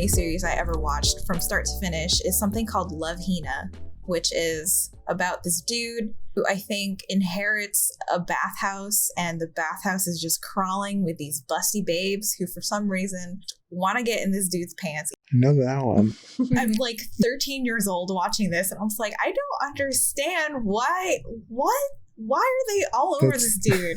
anime series I ever watched from start to finish is something called Love Hina, which is about this dude who I think inherits a bathhouse, and the bathhouse is just crawling with these busty babes who for some reason want to get in this dude's pants. Know that one. I'm like 13 years old watching this, and I'm just like, I don't understand why are they all over this dude?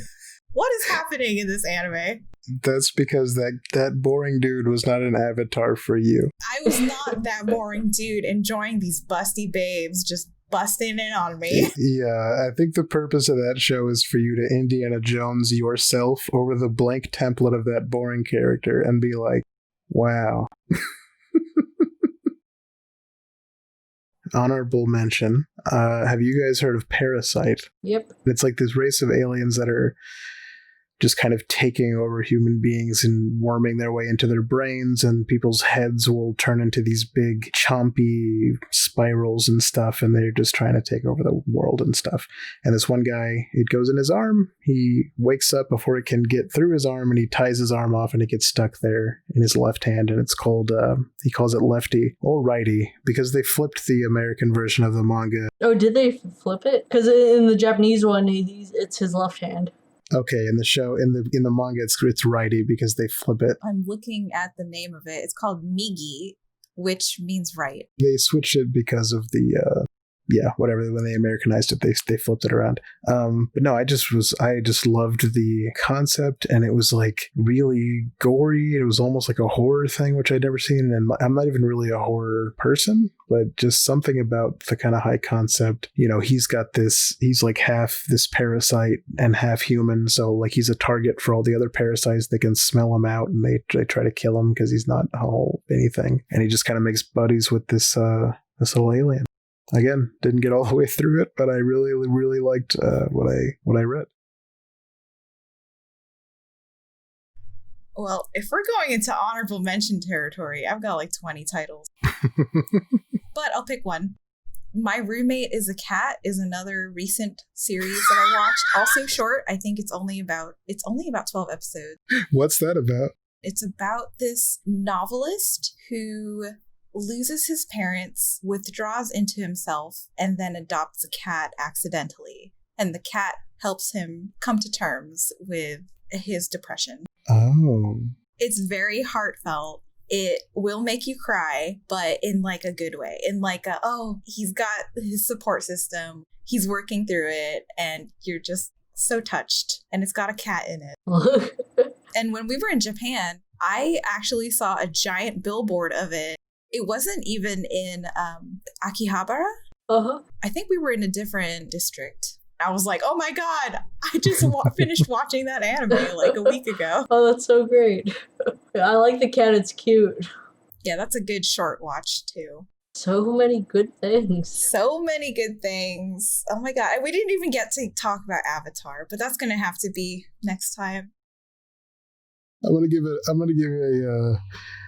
What is happening in this anime? That's because that boring dude was not an avatar for you. I was not that boring dude enjoying these busty babes just busting in on me. Yeah, I think the purpose of that show is for you to Indiana Jones yourself over the blank template of that boring character and be like, wow. Honorable mention. Have you guys heard of Parasite? Yep. It's like this race of aliens that are just kind of taking over human beings and worming their way into their brains, and people's heads will turn into these big chompy spirals and stuff, and they're just trying to take over the world and stuff. And this one guy, it goes in his arm, he wakes up before it can get through his arm, and he ties his arm off and it gets stuck there in his left hand, and it's called, he calls it lefty or righty, because they flipped the American version of the manga. Oh, did they flip it? Because in the Japanese one, it's his left hand. Okay, in the show, in the manga, it's righty because they flip it. I'm looking at the name of it. It's called Migi, which means right. They switched it because of the whatever. When they Americanized it, they flipped it around. But no, I just loved the concept, and it was like really gory. It was almost like a horror thing, which I'd never seen. And I'm not even really a horror person, but just something about the kind of high concept. You know, he's like half this parasite and half human, so like he's a target for all the other parasites. They can smell him out, and they try to kill him because he's not whole anything. And he just kind of makes buddies with this little alien. Again, didn't get all the way through it, but I really, really liked what I read. Well, if we're going into honorable mention territory, I've got like 20 titles. But I'll pick one. My Roommate is a Cat is another recent series that I watched. Also short. I think it's only about 12 episodes. What's that about? It's about this novelist who loses his parents, withdraws into himself, and then adopts a cat accidentally. And the cat helps him come to terms with his depression. Oh. It's very heartfelt. It will make you cry, but in like a good way. In like he's got his support system. He's working through it, and you're just so touched. And it's got a cat in it. And when we were in Japan, I actually saw a giant billboard of it. It wasn't even in Akihabara. Uh-huh. I think we were in a different district. I was like, oh my God, I just finished watching that anime like a week ago. Oh, that's so great. I like the cat. It's cute. Yeah, that's a good short watch too. So many good things. So many good things. Oh my God. We didn't even get to talk about Avatar, but that's going to have to be next time. I'm gonna give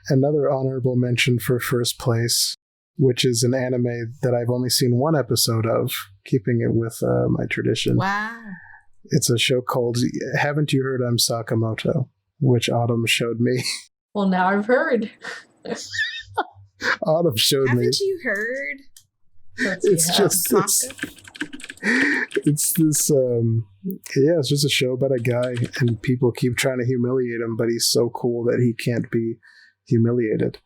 another honorable mention for first place, which is an anime that I've only seen one episode of, keeping it with my tradition. Wow. It's a show called Haven't You Heard I'm Sakamoto, which Autumn showed me. Well, now I've heard. Autumn showed me. Haven't you heard? It's just a show about a guy, and people keep trying to humiliate him, but he's so cool that he can't be humiliated.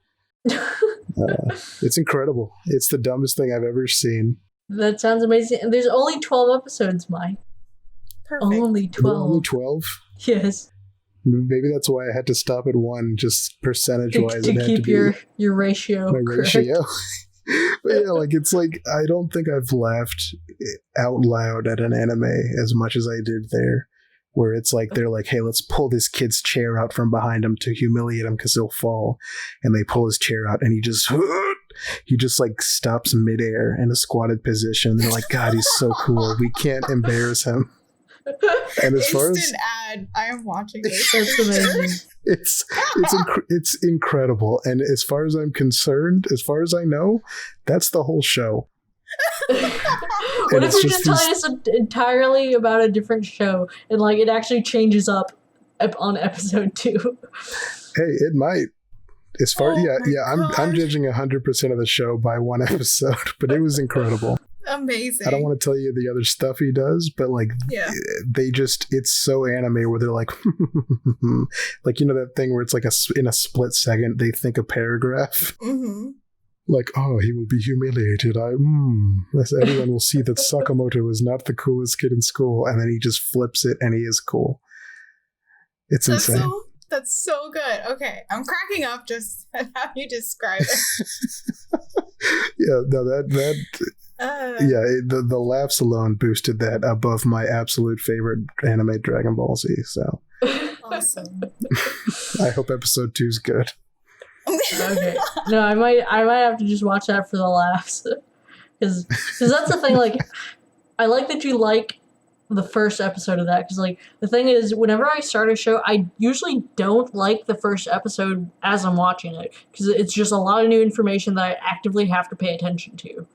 It's incredible. It's the dumbest thing I've ever seen. That sounds amazing. And there's only 12 episodes, Mike. Perfect. Only 12. Only 12? Yes. Maybe that's why I had to stop at one, just percentage-wise. To keep your ratio my correct. ratio. But yeah, it's like, I don't think I've laughed out loud at an anime as much as I did there, where it's like, they're like, hey, let's pull this kid's chair out from behind him to humiliate him because he'll fall. And they pull his chair out, and he just like stops midair in a squatted position. And they're like, God, he's so cool. We can't embarrass him. And as far as ad, I am watching this. That's amazing. It's incredible. And as far as I'm concerned, as far as I know, that's the whole show. What if you're just telling us entirely about a different show, and like it actually changes up on episode 2? Hey, it might. As far, Oh yeah, my yeah, I'm God. judging 100% of the show by one episode, but it was incredible. Amazing. I don't want to tell you the other stuff he does, but like they just, it's so anime where they're like, like, you know, that thing where it's like in a split second, they think a paragraph. Mm-hmm. Like, oh, he will be humiliated. Everyone will see that Sakamoto is not the coolest kid in school, and then he just flips it and he is cool. It's insane. That's so good. Okay, I'm cracking up just at how you describe it. Yeah, no, the laughs alone boosted that above my absolute favorite anime, Dragon Ball Z. So Awesome. I hope episode 2 is good. Okay. No, I might have to just watch that for the laughs. Because that's the thing, like, I like that you like the first episode of that, because, like, the thing is, whenever I start a show, I usually don't like the first episode as I'm watching it, because it's just a lot of new information that I actively have to pay attention to.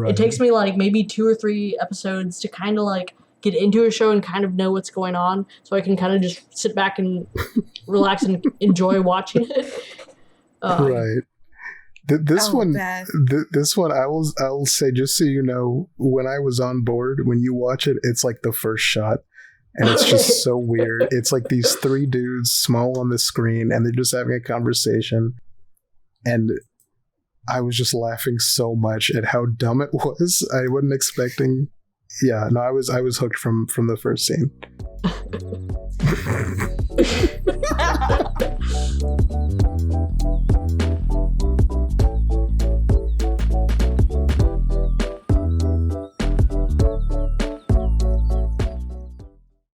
It takes me, like, maybe 2 or 3 episodes to kind of, like, get into a show and kind of know what's going on, so I can kind of just sit back and relax and enjoy watching it. Right. This one, I will say, just so you know, when I was on board, when you watch it, it's like the first shot, and it's just so weird. It's like these 3 dudes small on the screen, and they're just having a conversation, and I was just laughing so much at how dumb it was. I wasn't expecting. Yeah, no, I was hooked from the first scene.